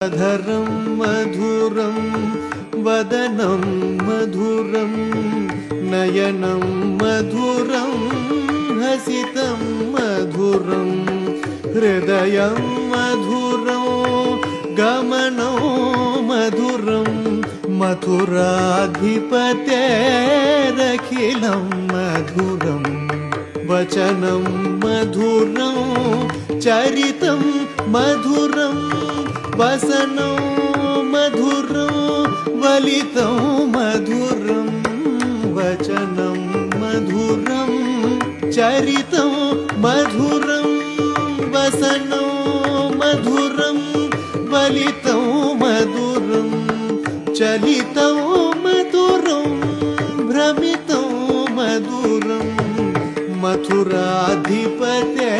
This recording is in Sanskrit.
अधरं मधुरं वदनं मधुरं नयनं मधुरं हसितं मधुरं हृदयं मधुरं गमनो मधुरं मथुराधिपतेरखिलं मधुरं वचनं मधुरं चरितं मधुरं वसनो मधुरं वलितं मधुरं वचनं मधुरं चरितं मधुरं वसनो मधुरं वलितं मधुरं चलितं मधुरं भ्रमितं मधुरं मथुराधिपते